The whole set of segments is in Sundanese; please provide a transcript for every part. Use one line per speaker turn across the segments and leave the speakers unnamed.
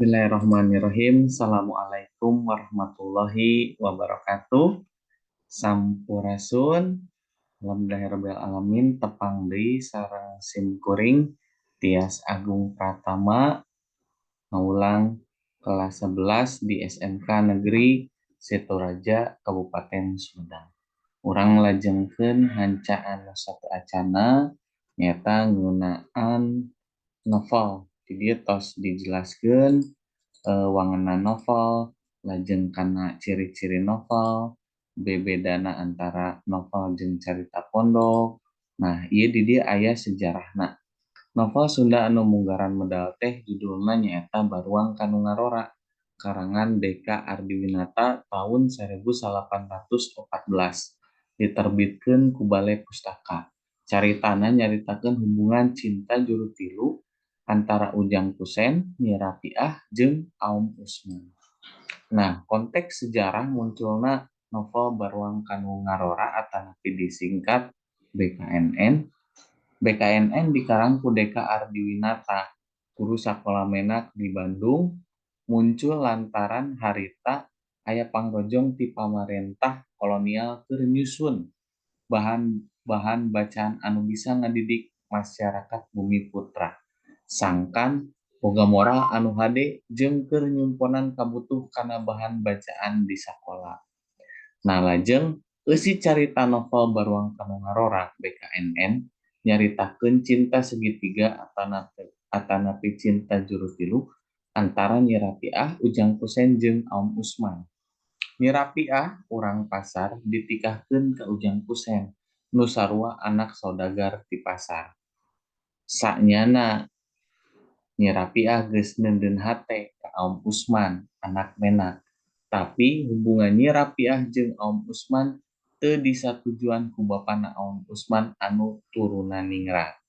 Bismillahirrahmanirrahim. Assalamualaikum warahmatullahi wabarakatuh. Sampurasun. Alhamdulillahirabbil alamin. Tepang deui sareng simkuring Tias Agung Pratama ngaulang kelas 11 di SMK Negeri Situraja Kabupaten Sumedang. Urang lajengkeun hancaan satu acana nyata nggunaan novel. Jadi tos dijelaskeun wangunan novel, lajeng kana ciri-ciri novel, bebedana antara novel jeung carita pondok. Nah, ieu di dieu aya sejarahna. Novel Sunda anu munggaran medal teh judulna nyaeta Baruang Kanu Ngarora, karangan D.K. Ardiwinata tahun 1814, diterbitkeun ku Balai Pustaka. Caritana nyaritakeun hubungan cinta juru tilu antara Ujang Kusen, Nyi Rapiah, jeung Aum Usman. Nah, konteks sejarah munculna novel Baruang Kanu Ngarora atau disingkat BKNN. BKNN dikarang ku D.K. Ardiwinata, guru sakola menak di Bandung, muncul lantaran harita aya pangrojong ti pamarentah kolonial keur nyusun bahan bacaan anu bisa ngadidik masyarakat Bumi Putra. Sangkan boga moral anu hade jeung keur nyumponan kabutuh kana bahan bacaan di sakola. Nah, lajeng eusi carita novel Baruang Kanu Ngarora BKNN nyaritakeun cinta segitiga atanapi cinta juru tilu antara Nyi Rapiah, Ujang Kusen, jeung Aum Usman. Nyi Rapiah urang pasar ditikahkeun ka Ujang Kusen, nu sarua anak saudagar ti pasar. Sanyana Nyi Rapiah geus neundeun hate ka Aum Usman, anak menak. Tapi hubungan Nyi Rapiah jeung Aum Usman teu disatujuan ku bapana Aum Usman anu turunan ningrat.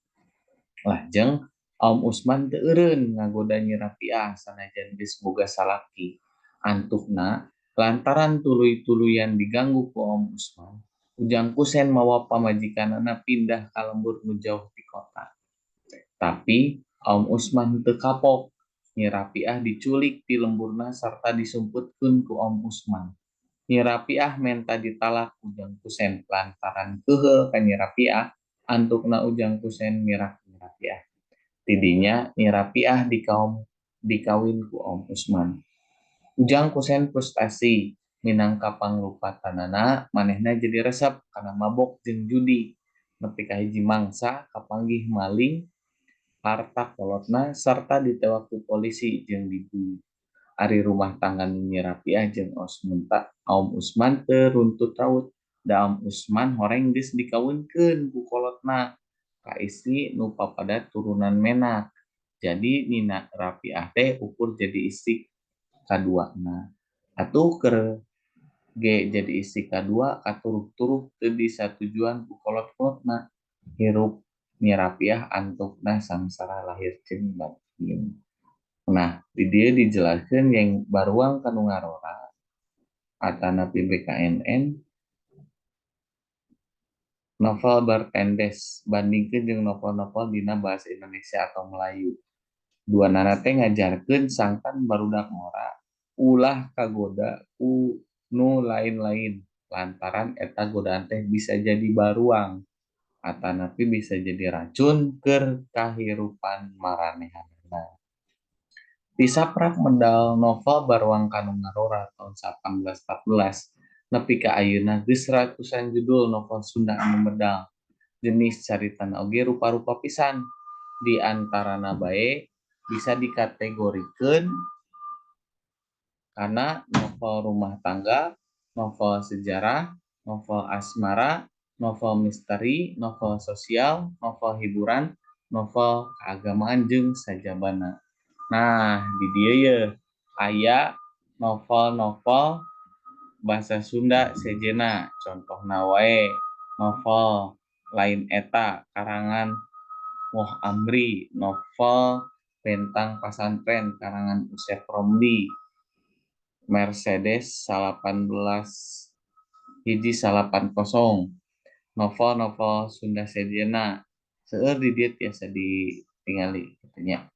Lajeng Aum Usman teu eureun ngagoda Nyi Rapiah sanajan geus boga salaki. Antukna lantaran tuluy-tuluyan diganggu ku Aum Usman, Ujang Kusen mawa pamajikanana pindah ka lembur nu jauh ti kota. Tapi Aum Usman teu kapok. Nyi Rapiah diculik di lemburna sarta disumputkeun ku Aum Usman. Nyi Rapiah menta ditalak Ujang Kusen lantaran keheul ka Nyi Rapiah, antukna Ujang Kusen mirak Nyi Rapiah. Tidinya Nyi Rapiah dikawin ku Aum Usman. Ujang Kusen frustasi minangka panglupatanana, manehna jadi resep kana mabok jeung judi. Nepi ka hiji mangsa kapanggih maling harta kolotna sarta ditewak ku polisi jeung dibunuh. Ari rumah tangga Nyi Rapiah jeung Aum Usman teu runtut raut, da Aum Usman horeng geus dikawinkeun ku kolotna ka istri nu papada turunan menak. Jadi Nina Rapiah teh ukur jadi istri kaduana. Atuh keur ge jadi istri kadua katuruk-turuk teu disatujuan ku kolot-kolotna. Hirup Nyi Rapiah antukna sangsara lahir jeung batin. Nah, di dia dijelaskan yang Baruang Kanu Ngarora atanapi BKNN novel bertendes bandingkeun jeung novel-novel dina bahasa Indonesia atau Melayu. Dua nana teh ngajarkeun sangkan barudak ngora ulah kagoda ku nu lain-lain lantaran eta godaan teh bisa jadi baruang atanapi bisa jadi racun keur kahirupan maranehanana. Disaprak medal novel Baruang Kanu Ngarora tahun 1814 nepi ka ayeuna geus ratusan judul novel Sunda anu medal. Jenis caritana oge rupa-rupa pisan. Di antarana bae bisa dikategorikeun kana novel rumah tangga, novel sejarah, novel asmara, novel misteri, novel sosial, novel hiburan, novel keagamaan jeung sajabana. Nah, di dieu ye aya novel-novel bahasa Sunda sejenna, contohna wae novel Lain Eta karangan Moh Amri, novel Bentang Pasantren karangan Usep Romli, Mercedes 18-180, novel-novel Sunda sejenna seueur di dieu tiasa ditingali katanya.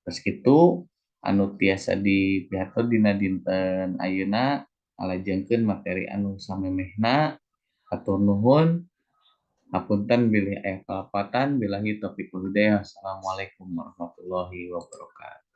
Terus kitu anu tiasa dipihartos dina dinten ayeuna alajengkeun materi anu samemehna. Hatur nuhun. Hapunten bilih aya kalapatan. Billahi taufiq wal hidayah. Assalamualaikum warahmatullahi wabarakatuh.